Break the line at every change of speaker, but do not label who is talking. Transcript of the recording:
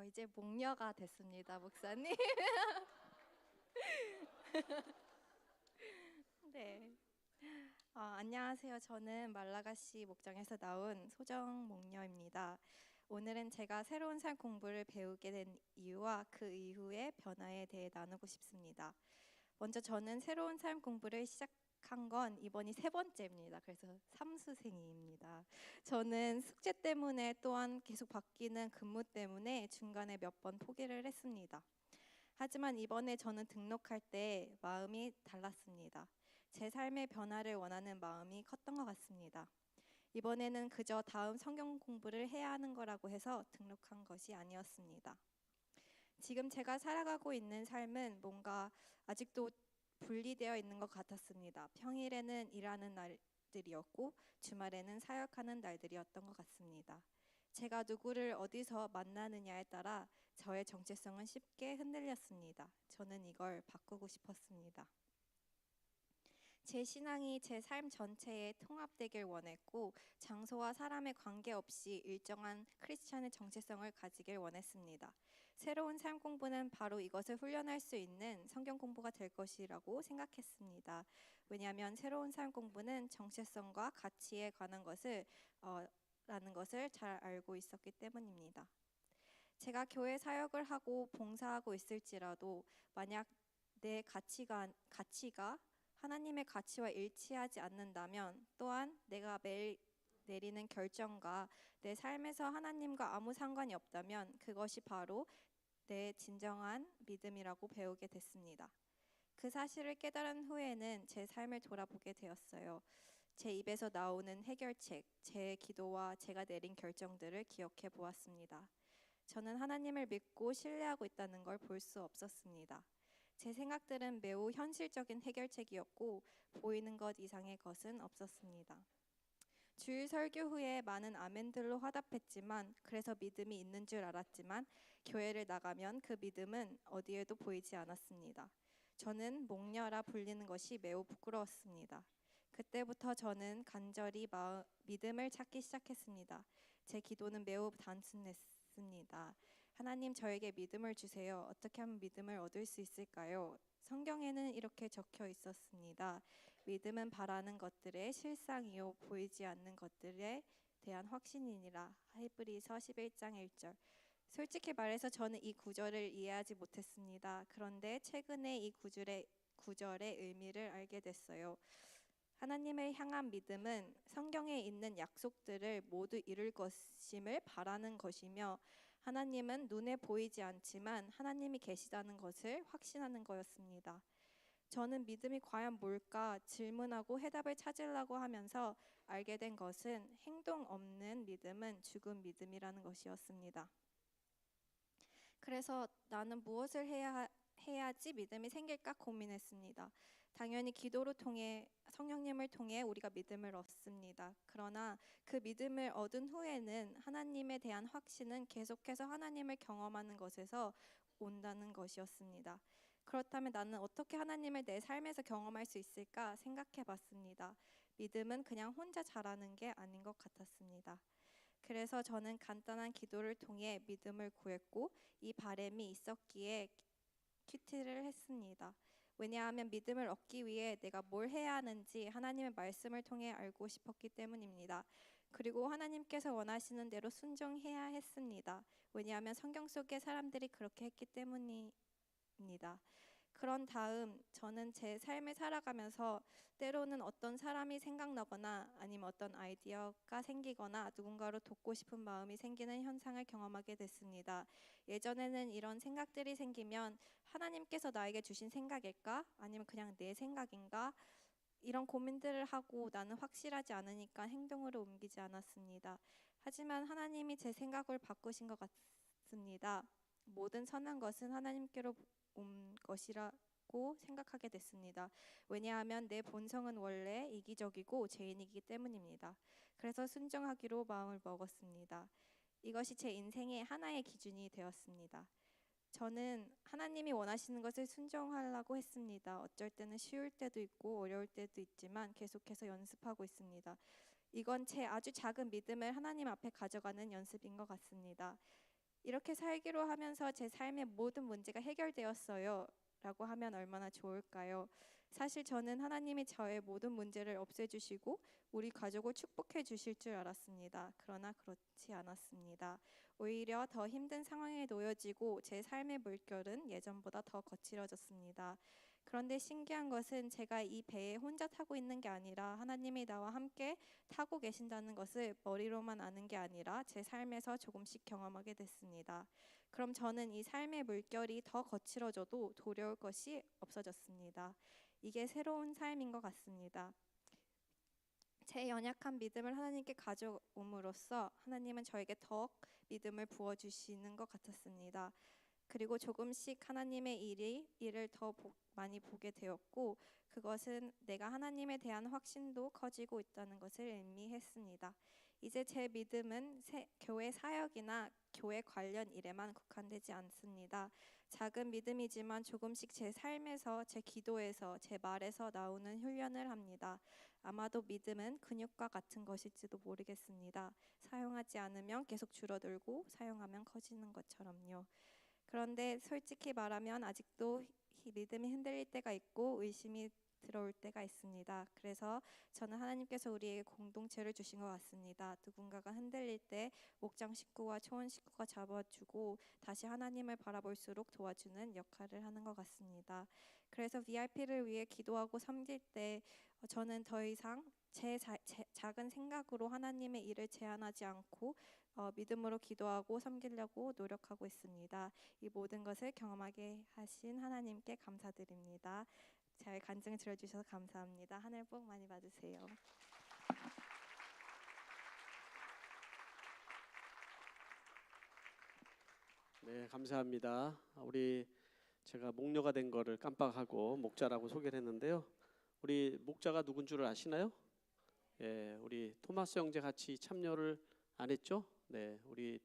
저 이제 목녀가 됐습니다, 목사님. 네. 안녕하세요. 저는 말라가시 목장에서 나온 소정 목녀입니다. 오늘은 제가 새로운 삶 공부를 배우게 된 이유와 그 이후의 변화에 대해 나누고 싶습니다. 먼저 저는 새로운 삶 공부를 시작한 건 이번이 세 번째입니다. 그래서 삼수생입니다. 저는 숙제 때문에 또한 계속 바뀌는 근무 때문에 중간에 몇 번 포기를 했습니다. 하지만 이번에 저는 등록할 때 마음이 달랐습니다. 제 삶의 변화를 원하는 마음이 컸던 것 같습니다. 이번에는 그저 다음 성경 공부를 해야 하는 거라고 해서 등록한 것이 아니었습니다. 지금 제가 살아가고 있는 삶은 뭔가 아직도 분리되어 있는 것 같았습니다. 평일에는 일하는 날들이었고 주말에는 사역하는 날들이었던 것 같습니다. 제가 누구를 어디서 만나느냐에 따라 저의 정체성은 쉽게 흔들렸습니다. 저는 이걸 바꾸고 싶었습니다. 제 신앙이 제 삶 전체에 통합되길 원했고 장소와 사람에 관계없이 일정한 크리스찬의 정체성을 가지길 원했습니다. 새로운 삶 공부는 바로 이것을 훈련할 수 있는 성경 공부가 될 것이라고 생각했습니다. 왜냐하면 새로운 삶 공부는 정체성과 가치에 관한 것을 라는 것을 잘 알고 있었기 때문입니다. 제가 교회 사역을 하고 봉사하고 있을지라도 만약 내 가치가 하나님의 가치와 일치하지 않는다면, 또한 내가 매일 내리는 결정과 내 삶에서 하나님과 아무 상관이 없다면 그것이 바로 내 진정한 믿음이라고 배우게 됐습니다. 그 사실을 깨달은 후에는 제 삶을 돌아보게 되었어요. 제 입에서 나오는 해결책, 제 기도와 제가 내린 결정들을 기억해 보았습니다. 저는 하나님을 믿고 신뢰하고 있다는 걸 볼 수 없었습니다. 제 생각들은 매우 현실적인 해결책이었고 보이는 것 이상의 것은 없었습니다. 주일 설교 후에 많은 아멘들로 화답했지만, 그래서 믿음이 있는 줄 알았지만 교회를 나가면 그 믿음은 어디에도 보이지 않았습니다. 저는 목녀라 불리는 것이 매우 부끄러웠습니다. 그때부터 저는 간절히 믿음을 찾기 시작했습니다. 제 기도는 매우 단순했습니다. 하나님, 저에게 믿음을 주세요. 어떻게 하면 믿음을 얻을 수 있을까요? 성경에는 이렇게 적혀 있었습니다. 믿음은 바라는 것들의 실상이요 보이지 않는 것들에 대한 확신이니라. 히브리서 11장 1절. 솔직히 말해서 저는 이 구절을 이해하지 못했습니다. 그런데 최근에 이 구절의 의미를 알게 됐어요. 하나님을 향한 믿음은 성경에 있는 약속들을 모두 이룰 것임을 바라는 것이며, 하나님은 눈에 보이지 않지만 하나님이 계시다는 것을 확신하는 거였습니다. 저는 믿음이 과연 뭘까 질문하고 해답을 찾으려고 하면서 알게 된 것은 행동 없는 믿음은 죽은 믿음이라는 것이었습니다. 그래서 나는 무엇을 해야지 믿음이 생길까 고민했습니다. 당연히 기도를 통해, 성령님을 통해 우리가 믿음을 얻습니다. 그러나 그 믿음을 얻은 후에는 하나님에 대한 확신은 계속해서 하나님을 경험하는 것에서 온다는 것이었습니다. 그렇다면 나는 어떻게 하나님을 내 삶에서 경험할 수 있을까 생각해 봤습니다. 믿음은 그냥 혼자 자라는 게 아닌 것 같았습니다. 그래서 저는 간단한 기도를 통해 믿음을 구했고, 이 바람이 있었기에 큐티를 했습니다. 왜냐하면 믿음을 얻기 위해 내가 뭘 해야 하는지 하나님의 말씀을 통해 알고 싶었기 때문입니다. 그리고 하나님께서 원하시는 대로 순종해야 했습니다. 왜냐하면 성경 속의 사람들이 그렇게 했기 때문입니다. 그런 다음 저는 제 삶을 살아가면서 때로는 어떤 사람이 생각나거나 아니면 어떤 아이디어가 생기거나 누군가를 돕고 싶은 마음이 생기는 현상을 경험하게 됐습니다. 예전에는 이런 생각들이 생기면 하나님께서 나에게 주신 생각일까? 아니면 그냥 내 생각인가? 이런 고민들을 하고 나는 확실하지 않으니까 행동으로 옮기지 않았습니다. 하지만 하나님이 제 생각을 바꾸신 것 같습니다. 모든 선한 것은 하나님께로 온 것이라고 생각하게 됐습니다. 왜냐하면 내 본성은 원래 이기적이고 죄인이기 때문입니다. 그래서 순종하기로 마음을 먹었습니다. 이것이 제 인생의 하나의 기준이 되었습니다. 저는 하나님이 원하시는 것을 순종하려고 했습니다. 어쩔 때는 쉬울 때도 있고 어려울 때도 있지만 계속해서 연습하고 있습니다. 이건 제 아주 작은 믿음을 하나님 앞에 가져가는 연습인 것 같습니다. 이렇게 살기로 하면서 제 삶의 모든 문제가 해결되었어요. 라고 하면 얼마나 좋을까요? 사실 저는 하나님이 저의 모든 문제를 없애주시고 우리 가족을 축복해 주실 줄 알았습니다. 그러나 그렇지 않았습니다. 오히려 더 힘든 상황에 놓여지고 제 삶의 물결은 예전보다 더 거칠어졌습니다. 그런데 신기한 것은 제가 이 배에 혼자 타고 있는 게 아니라 하나님이 나와 함께 타고 계신다는 것을 머리로만 아는 게 아니라 제 삶에서 조금씩 경험하게 됐습니다. 그럼 저는 이 삶의 물결이 더 거칠어져도 두려울 것이 없어졌습니다. 이게 새로운 삶인 것 같습니다. 제 연약한 믿음을 하나님께 가져옴으로써 하나님은 저에게 더 믿음을 부어주시는 것 같았습니다. 그리고 조금씩 하나님의 일을 더 많이 보게 되었고, 그것은 내가 하나님에 대한 확신도 커지고 있다는 것을 의미했습니다. 이제 제 믿음은 교회 사역이나 교회 관련 일에만 국한되지 않습니다. 작은 믿음이지만 조금씩 제 삶에서, 제 기도에서, 제 말에서 나오는 훈련을 합니다. 아마도 믿음은 근육과 같은 것일지도 모르겠습니다. 사용하지 않으면 계속 줄어들고 사용하면 커지는 것처럼요. 그런데 솔직히 말하면 아직도 믿음이 흔들릴 때가 있고 의심이 들어올 때가 있습니다. 그래서 저는 하나님께서 우리에게 공동체를 주신 것 같습니다. 누군가가 흔들릴 때 목장 식구와 초원 식구가 잡아주고 다시 하나님을 바라볼수록 도와주는 역할을 하는 것 같습니다. 그래서 VIP를 위해 기도하고 섬길 때 저는 더 이상 제 작은 생각으로 하나님의 일을 제한하지 않고 믿음으로 기도하고 섬기려고 노력하고 있습니다. 이 모든 것을 경험하게 하신 하나님께 감사드립니다. 잘 간증 들어주셔서 감사합니다. 하늘 복 많이 받으세요.
네, 감사합니다. 제가 목녀가 된 거를 깜빡하고 목자라고 소개를 했는데요. 우리 목자가 누군 줄 아시나요? 예, 우리 토마스 형제 같이 참여를 안 했죠? 네, 우리